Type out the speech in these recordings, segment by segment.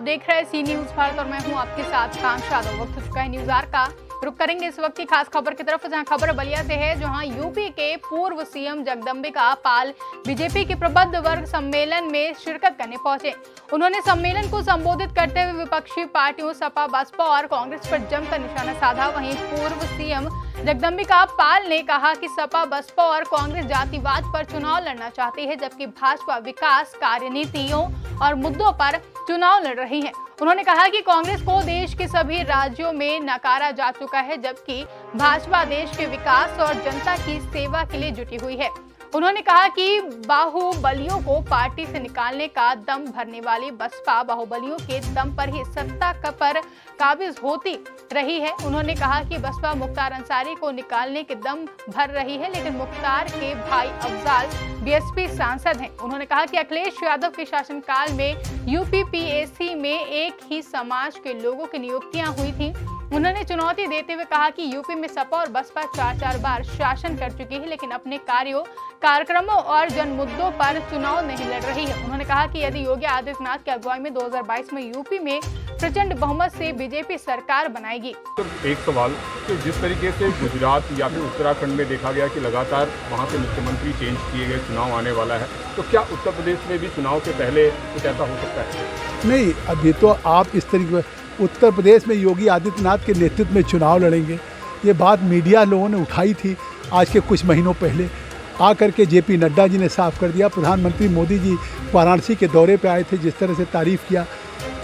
देख रहे हैं सी न्यूज भारत और मैं हूं आपके साथ कांक्षा यादव। वक्त हो चुका है न्यूज आवर का। रुक करेंगे इस वक्त की खास खबर की तरफ, जहां खबर बलिया से है, जहां यूपी के पूर्व सीएम जगदंबिका पाल बीजेपी के प्रबुद्ध वर्ग सम्मेलन में शिरकत करने पहुंचे। उन्होंने सम्मेलन को संबोधित करते हुए विपक्षी पार्टियों सपा, बसपा और कांग्रेस पर जमकर निशाना साधा। वहीं पूर्व सीएम जगदंबिका पाल ने कहा कि सपा, बसपा और कांग्रेस जातिवाद पर चुनाव लड़ना चाहती है, जबकि भाजपा विकास, कार्यनीतियों और मुद्दों पर चुनाव लड़ रही है। उन्होंने कहा कि कांग्रेस को देश के सभी राज्यों में नकारा जा चुका है, जबकि भाजपा देश के विकास और जनता की सेवा के लिए जुटी हुई है। उन्होंने कहा कि बाहुबलियों को पार्टी से निकालने का दम भरने वाली बसपा बाहुबलियों के दम पर ही सत्ता पर काबिज होती रही है। उन्होंने कहा कि बसपा मुख्तार अंसारी को निकालने के दम भर रही है, लेकिन मुख्तार के भाई अफजाल बीएसपी सांसद हैं। उन्होंने कहा कि अखिलेश यादव के शासनकाल में यूपीपीएससी में एक ही समाज के लोगों की नियुक्तियां हुई थी। उन्होंने चुनौती देते हुए कहा कि यूपी में सपा और बसपा 4-4 बार शासन कर चुकी है, लेकिन अपने कार्यक्रमों और जन मुद्दों पर चुनाव नहीं लड़ रही है। उन्होंने कहा कि यदि योगी आदित्यनाथ की अगुवाई में 2022 में यूपी में प्रचंड बहुमत से बीजेपी सरकार बनाएगी। तो एक सवाल कि जिस तरीके से गुजरात या फिर उत्तराखंड में देखा गया कि लगातार वहाँ के मुख्यमंत्री चेंज किए गए, चुनाव आने वाला है, तो क्या उत्तर प्रदेश में भी चुनाव के पहले कुछ ऐसा हो सकता है? नहीं, अभी तो आप इस तरीके उत्तर प्रदेश में योगी आदित्यनाथ के नेतृत्व में चुनाव लड़ेंगे, ये बात मीडिया लोगों ने उठाई थी आज के कुछ महीनों पहले। आकर के जेपी नड्डा जी ने साफ कर दिया। प्रधानमंत्री मोदी जी वाराणसी के दौरे पे आए थे, जिस तरह से तारीफ़ किया।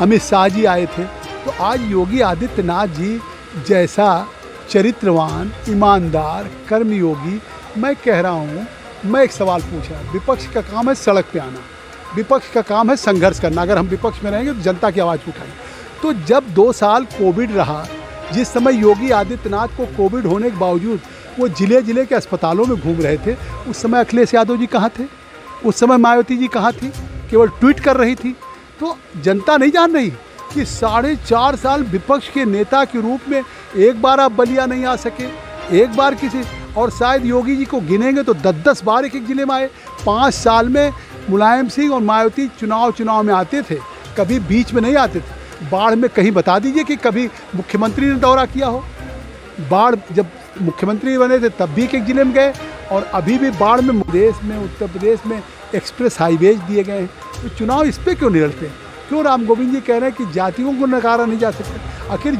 अमित शाह जी आए थे। तो आज योगी आदित्यनाथ जी जैसा चरित्रवान, ईमानदार, कर्मयोगी, मैं कह रहा हूँ, मैं एक सवाल पूछ रहा हूँ, विपक्ष का काम है सड़क पे आना, विपक्ष का काम है संघर्ष करना। अगर हम विपक्ष में रहेंगे तो जनता की आवाज़ उठाएंगे। तो जब 2 साल कोविड रहा, जिस समय योगी आदित्यनाथ को कोविड होने के बावजूद वो जिले जिले के अस्पतालों में घूम रहे थे, उस समय अखिलेश यादव जी कहाँ थे? उस समय मायावती जी कहाँ थी? केवल ट्वीट कर रही थी। तो जनता नहीं जान रही कि 4.5 साल विपक्ष के नेता के रूप में एक बार आप बलिया नहीं आ सके, एक बार किसी, और शायद योगी जी को गिनेंगे तो 10-10 बार एक जिले में आए। 5 साल में मुलायम सिंह और मायावती चुनाव में आते थे, कभी बीच में नहीं आते थे। बाढ़ में कहीं बता दीजिए कि कभी मुख्यमंत्री ने दौरा किया हो। बाढ़ जब मुख्यमंत्री बने थे तब भी एक जिले में गए, और अभी भी बाढ़ में उत्तर प्रदेश में एक्सप्रेस हाईवेज दिए गए हैं। तो चुनाव इस पर क्यों नहीं लड़ते? क्यों राम गोविंद जी कह रहे हैं कि जातियों को नकारा नहीं जा सकता? आखिर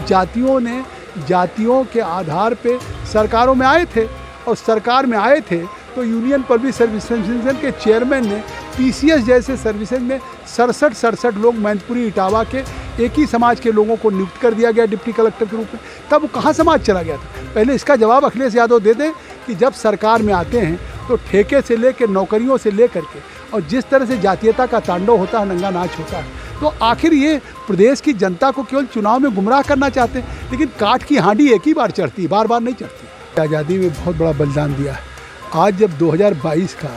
जातियों के आधार पे सरकारों में आए थे, और सरकार में आए थे तो यूनियन पब्लिक सर्विस कमीशन के चेयरमैन ने पीसीएस जैसे सर्विसेज में 67 लोग मैनपुरी, इटावा के एक ही समाज के लोगों को नियुक्त कर दिया गया डिप्टी कलेक्टर के रूप में। तब कहाँ समाज चला गया था? पहले इसका जवाब अखिलेश यादव दे दें कि जब सरकार में आते हैं तो ठेके से लेकर, नौकरियों से लेकर के, और जिस तरह से जातीयता का तांडव होता है, नंगा नाच होता है, तो आखिर ये प्रदेश की जनता को केवल चुनाव में गुमराह करना चाहते हैं। लेकिन काठ की हांडी एक ही बार चढ़ती, बार बार नहीं चढ़ती। आज़ादी में बहुत बड़ा बलिदान दिया है। आज जब 2022 का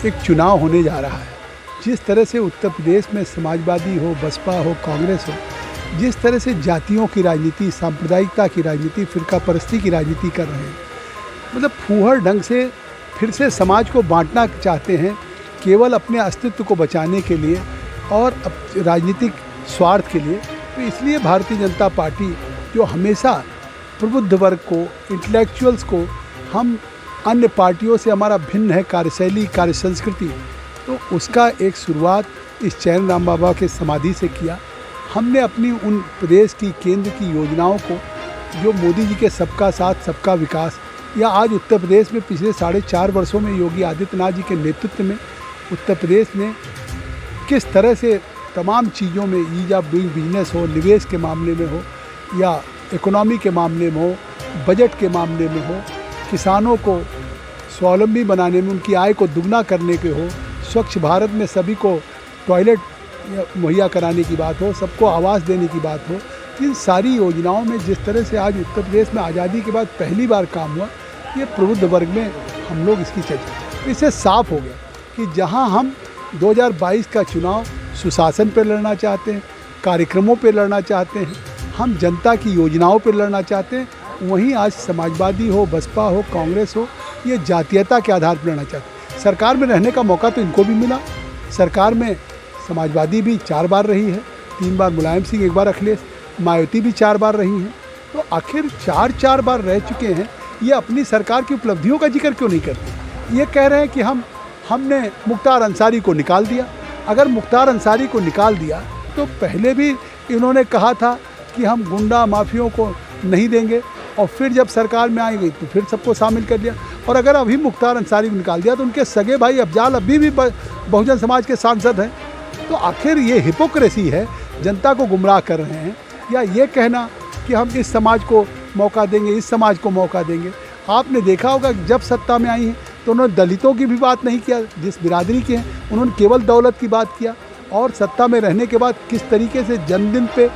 एक चुनाव होने जा रहा है, जिस तरह से उत्तर प्रदेश में समाजवादी हो, बसपा हो, कांग्रेस हो, जिस तरह से जातियों की राजनीति, सांप्रदायिकता की राजनीति, फिरका परस्ती की राजनीति कर रहे हैं, मतलब फूहड़ ढंग से फिर से समाज को बांटना चाहते हैं, केवल अपने अस्तित्व को बचाने के लिए और राजनीतिक स्वार्थ के लिए। तो इसलिए भारतीय जनता पार्टी, जो हमेशा प्रबुद्ध वर्ग को, इंटेलेक्चुअल्स को, हम अन्य पार्टियों से हमारा भिन्न है कार्यशैली, कार्य संस्कृति, तो उसका एक शुरुआत इस चैन राम बाबा के समाधि से किया। हमने अपनी उन प्रदेश की, केंद्र की योजनाओं को, जो मोदी जी के सबका साथ सबका विकास, या आज उत्तर प्रदेश में पिछले 4.5 वर्षों में योगी आदित्यनाथ जी के नेतृत्व में उत्तर प्रदेश ने किस तरह से तमाम चीज़ों में, ईज ऑफ डूइंग बिजनेस हो, निवेश के मामले में हो, या इकोनॉमी के मामले में हो, बजट के मामले में हो, किसानों को स्वावलंबी बनाने में, उनकी आय को दुगना करने के हो, स्वच्छ भारत में सभी को टॉयलेट मुहैया कराने की बात हो, सबको आवास देने की बात हो, इन सारी योजनाओं में जिस तरह से आज उत्तर प्रदेश में आज़ादी के बाद पहली बार काम हुआ, ये प्रबुद्ध वर्ग में हम लोग इसकी चर्चा, इससे साफ हो गया कि जहां हम 2022 का चुनाव सुशासन पर लड़ना चाहते हैं, कार्यक्रमों पर लड़ना चाहते हैं, हम जनता की योजनाओं पर लड़ना चाहते हैं, वहीं आज समाजवादी हो, बसपा हो, कांग्रेस हो, ये जातीयता के आधार पर लड़ना चाहते हैं। सरकार में रहने का मौका तो इनको भी मिला। सरकार में समाजवादी भी 4 बार रही है, 3 बार मुलायम सिंह, 1 बार अखिलेश, मायावती भी 4 बार रही हैं। तो आखिर 4 बार रह चुके हैं, ये अपनी सरकार की उपलब्धियों का जिक्र क्यों नहीं करते? ये कह रहे हैं कि हमने मुख्तार अंसारी को निकाल दिया। अगर मुख्तार अंसारी को निकाल दिया तो पहले भी इन्होंने कहा था कि हम गुंडा माफियों को नहीं देंगे, और फिर जब सरकार में आई गई तो फिर सबको शामिल कर लिया। और अगर अभी मुख्तार अंसारी को निकाल दिया तो उनके सगे भाई अफजाल अभी भी बहुजन समाज के सांसद हैं। तो आखिर ये हिपोक्रेसी है, जनता को गुमराह कर रहे हैं, या ये कहना कि हम इस समाज को मौका देंगे, इस समाज को मौका देंगे। आपने देखा होगा कि जब सत्ता में आई हैं तो उन्होंने दलितों की भी बात नहीं किया, जिस बिरादरी के हैं उन्होंने केवल दौलत की बात किया। और सत्ता में रहने के बाद किस तरीके से जन्मदिन पे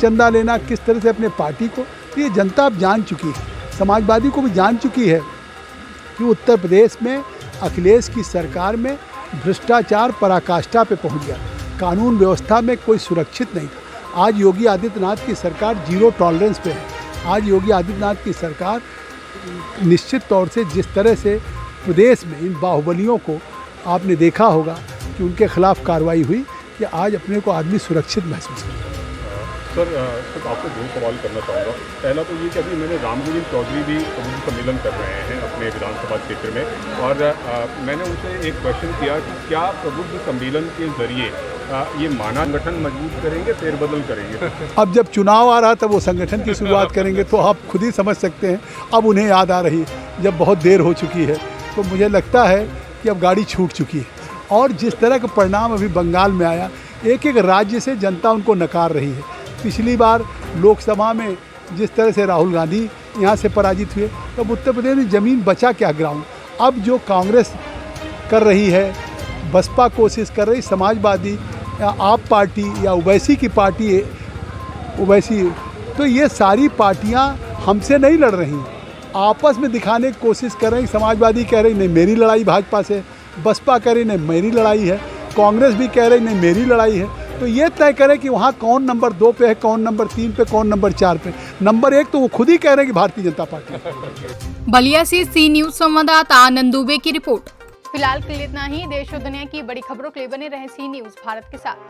चंदा लेना, किस तरह से अपने पार्टी को, ये जनता अब जान चुकी है, समाजवादी को भी जान चुकी है कि उत्तर प्रदेश में अखिलेश की सरकार में भ्रष्टाचार पराकाष्ठा पे पहुंच गया, कानून व्यवस्था में कोई सुरक्षित नहीं था। आज योगी आदित्यनाथ की सरकार 0 टॉलरेंस पे है। आज योगी आदित्यनाथ की सरकार निश्चित तौर से जिस तरह से प्रदेश में इन बाहुबलियों को आपने देखा होगा कि उनके खिलाफ कार्रवाई हुई, कि आज अपने को आदमी सुरक्षित महसूस करता है। सर आपको 2 सवाल करना चाहूँगा। पहला तो ये कि अभी मैंने रामगोविंद चौधरी भी प्रबुद्ध सम्मेलन कर रहे हैं अपने विधानसभा क्षेत्र में, और मैंने उनसे एक क्वेश्चन किया कि क्या प्रबुद्ध सम्मेलन के जरिए ये माना संगठन मजबूत करेंगे, फेरबदल करेंगे? अब जब चुनाव आ रहा तब वो संगठन की शुरुआत करेंगे, तो आप खुद ही समझ सकते हैं। अब उन्हें याद आ रही है जब बहुत देर हो चुकी है, तो मुझे लगता है कि अब गाड़ी छूट चुकी है। और जिस तरह का परिणाम अभी बंगाल में आया, एक राज्य से जनता उनको नकार रही है। पिछली बार लोकसभा में जिस तरह से राहुल गांधी यहाँ से पराजित हुए, तब उत्तर प्रदेश में ज़मीन बचा क्या ग्राउंड? अब जो कांग्रेस कर रही है, बसपा कोशिश कर रही, समाजवादी या आप पार्टी या ओवैसी की पार्टी ओवैसी, तो ये सारी पार्टियाँ हमसे नहीं लड़ रही, आपस में दिखाने की कोशिश कर रही। समाजवादी कह रही नहीं मेरी लड़ाई भाजपा से, बसपा कह रही नहीं मेरी लड़ाई है, कांग्रेस भी कह रही नहीं मेरी लड़ाई है। तो ये तय करें कि वहाँ कौन नंबर 2 पे है, कौन नंबर 3 पे, कौन नंबर 4 पे। नंबर 1 तो वो खुद ही कह रहे हैं कि भारतीय जनता पार्टी। बलिया से सी न्यूज संवाददाता आनंद दुबे की रिपोर्ट। फिलहाल के लिए इतना ही। देश और दुनिया की बड़ी खबरों के लिए बने रहे सी न्यूज भारत के साथ।